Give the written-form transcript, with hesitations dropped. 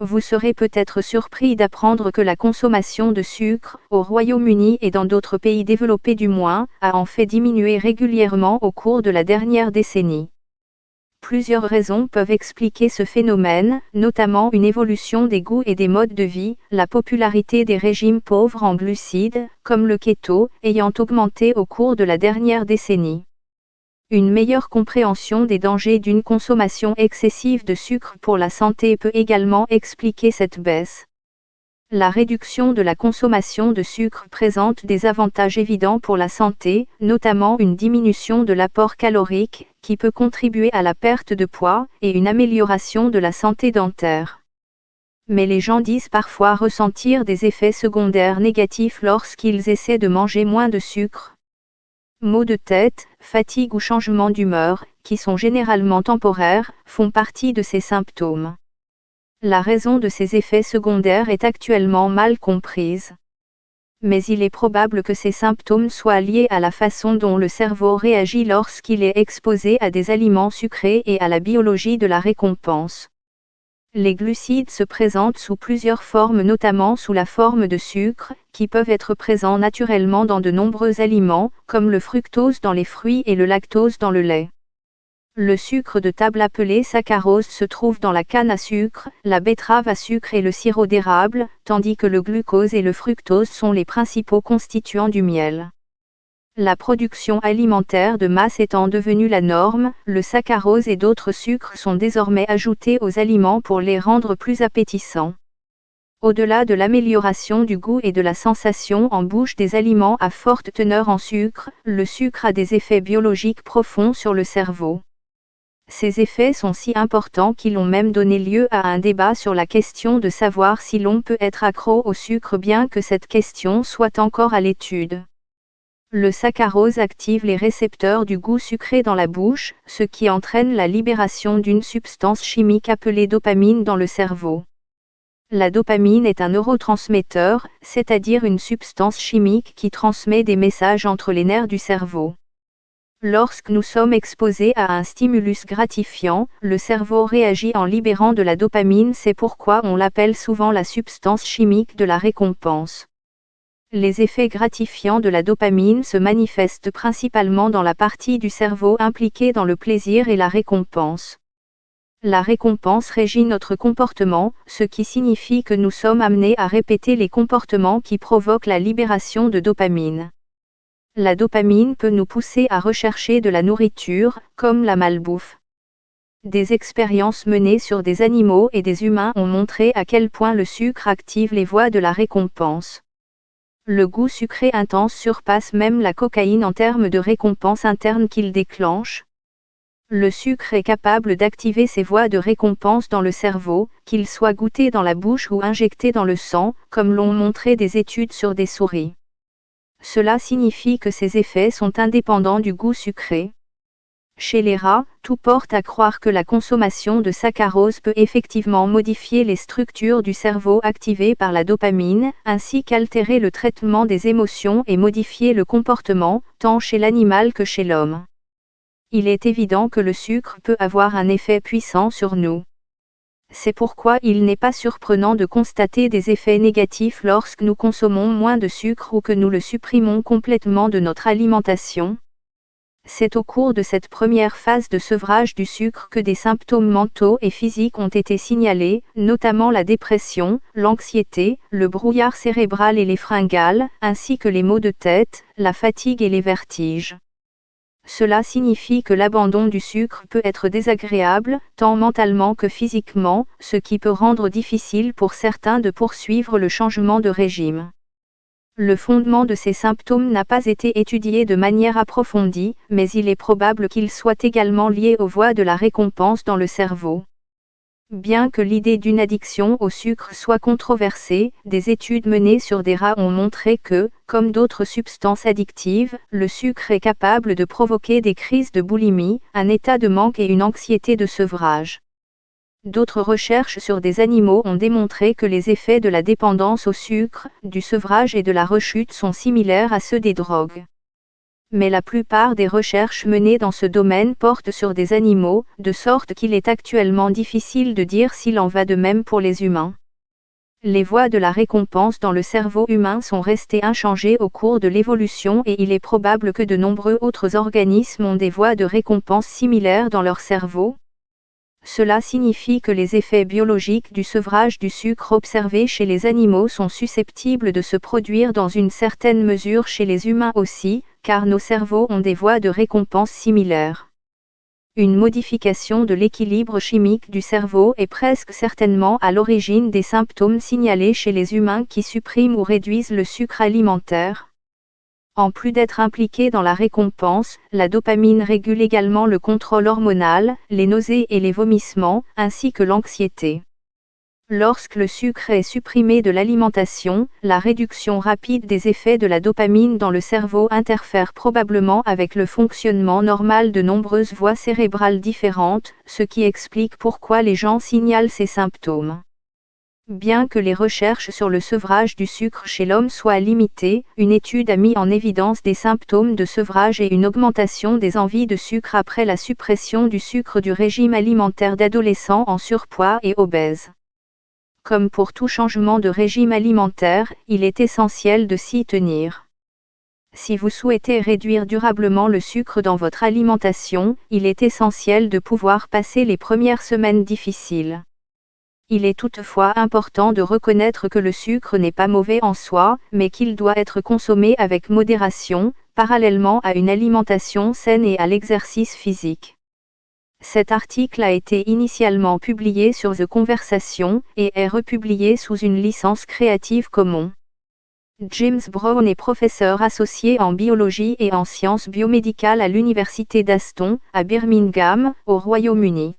Vous serez peut-être surpris d'apprendre que la consommation de sucre, au Royaume-Uni et dans d'autres pays développés du moins, a en fait diminué régulièrement au cours de la dernière décennie. Plusieurs raisons peuvent expliquer ce phénomène, notamment une évolution des goûts et des modes de vie, la popularité des régimes pauvres en glucides, comme le keto, ayant augmenté au cours de la dernière décennie. Une meilleure compréhension des dangers d'une consommation excessive de sucre pour la santé peut également expliquer cette baisse. La réduction de la consommation de sucre présente des avantages évidents pour la santé, notamment une diminution de l'apport calorique, qui peut contribuer à la perte de poids, et une amélioration de la santé dentaire. Mais les gens disent parfois ressentir des effets secondaires négatifs lorsqu'ils essaient de manger moins de sucre. Maux de tête, fatigue ou changement d'humeur, qui sont généralement temporaires, font partie de ces symptômes. La raison de ces effets secondaires est actuellement mal comprise. Mais il est probable que ces symptômes soient liés à la façon dont le cerveau réagit lorsqu'il est exposé à des aliments sucrés et à la biologie de la récompense. Les glucides se présentent sous plusieurs formes, notamment sous la forme de sucre, qui peuvent être présents naturellement dans de nombreux aliments, comme le fructose dans les fruits et le lactose dans le lait. Le sucre de table appelé saccharose se trouve dans la canne à sucre, la betterave à sucre et le sirop d'érable, tandis que le glucose et le fructose sont les principaux constituants du miel. La production alimentaire de masse étant devenue la norme, le saccharose et d'autres sucres sont désormais ajoutés aux aliments pour les rendre plus appétissants. Au-delà de l'amélioration du goût et de la sensation en bouche des aliments à forte teneur en sucre, le sucre a des effets biologiques profonds sur le cerveau. Ces effets sont si importants qu'ils ont même donné lieu à un débat sur la question de savoir si l'on peut être accro au sucre, bien que cette question soit encore à l'étude. Le saccharose active les récepteurs du goût sucré dans la bouche, ce qui entraîne la libération d'une substance chimique appelée dopamine dans le cerveau. La dopamine est un neurotransmetteur, c'est-à-dire une substance chimique qui transmet des messages entre les nerfs du cerveau. Lorsque nous sommes exposés à un stimulus gratifiant, le cerveau réagit en libérant de la dopamine, c'est pourquoi on l'appelle souvent la substance chimique de la récompense. Les effets gratifiants de la dopamine se manifestent principalement dans la partie du cerveau impliquée dans le plaisir et la récompense. La récompense régit notre comportement, ce qui signifie que nous sommes amenés à répéter les comportements qui provoquent la libération de dopamine. La dopamine peut nous pousser à rechercher de la nourriture, comme la malbouffe. Des expériences menées sur des animaux et des humains ont montré à quel point le sucre active les voies de la récompense. Le goût sucré intense surpasse même la cocaïne en termes de récompense interne qu'il déclenche. Le sucre est capable d'activer ces voies de récompense dans le cerveau, qu'il soit goûté dans la bouche ou injecté dans le sang, comme l'ont montré des études sur des souris. Cela signifie que ces effets sont indépendants du goût sucré. Chez les rats, tout porte à croire que la consommation de saccharose peut effectivement modifier les structures du cerveau activées par la dopamine, ainsi qu'altérer le traitement des émotions et modifier le comportement, tant chez l'animal que chez l'homme. Il est évident que le sucre peut avoir un effet puissant sur nous. C'est pourquoi il n'est pas surprenant de constater des effets négatifs lorsque nous consommons moins de sucre ou que nous le supprimons complètement de notre alimentation. C'est au cours de cette première phase de sevrage du sucre que des symptômes mentaux et physiques ont été signalés, notamment la dépression, l'anxiété, le brouillard cérébral et les fringales, ainsi que les maux de tête, la fatigue et les vertiges. Cela signifie que l'abandon du sucre peut être désagréable, tant mentalement que physiquement, ce qui peut rendre difficile pour certains de poursuivre le changement de régime. Le fondement de ces symptômes n'a pas été étudié de manière approfondie, mais il est probable qu'il soit également lié aux voies de la récompense dans le cerveau. Bien que l'idée d'une addiction au sucre soit controversée, des études menées sur des rats ont montré que, comme d'autres substances addictives, le sucre est capable de provoquer des crises de boulimie, un état de manque et une anxiété de sevrage. D'autres recherches sur des animaux ont démontré que les effets de la dépendance au sucre, du sevrage et de la rechute sont similaires à ceux des drogues. Mais la plupart des recherches menées dans ce domaine portent sur des animaux, de sorte qu'il est actuellement difficile de dire s'il en va de même pour les humains. Les voies de la récompense dans le cerveau humain sont restées inchangées au cours de l'évolution et il est probable que de nombreux autres organismes ont des voies de récompense similaires dans leur cerveau. Cela signifie que les effets biologiques du sevrage du sucre observés chez les animaux sont susceptibles de se produire dans une certaine mesure chez les humains aussi, car nos cerveaux ont des voies de récompense similaires. Une modification de l'équilibre chimique du cerveau est presque certainement à l'origine des symptômes signalés chez les humains qui suppriment ou réduisent le sucre alimentaire. En plus d'être impliquée dans la récompense, la dopamine régule également le contrôle hormonal, les nausées et les vomissements, ainsi que l'anxiété. Lorsque le sucre est supprimé de l'alimentation, la réduction rapide des effets de la dopamine dans le cerveau interfère probablement avec le fonctionnement normal de nombreuses voies cérébrales différentes, ce qui explique pourquoi les gens signalent ces symptômes. Bien que les recherches sur le sevrage du sucre chez l'homme soient limitées, une étude a mis en évidence des symptômes de sevrage et une augmentation des envies de sucre après la suppression du sucre du régime alimentaire d'adolescents en surpoids et obèses. Comme pour tout changement de régime alimentaire, il est essentiel de s'y tenir. Si vous souhaitez réduire durablement le sucre dans votre alimentation, il est essentiel de pouvoir passer les premières semaines difficiles. Il est toutefois important de reconnaître que le sucre n'est pas mauvais en soi, mais qu'il doit être consommé avec modération, parallèlement à une alimentation saine et à l'exercice physique. Cet article a été initialement publié sur The Conversation, et est republié sous une licence Creative Commons. James Brown est professeur associé en biologie et en sciences biomédicales à l'Université d'Aston, à Birmingham, au Royaume-Uni.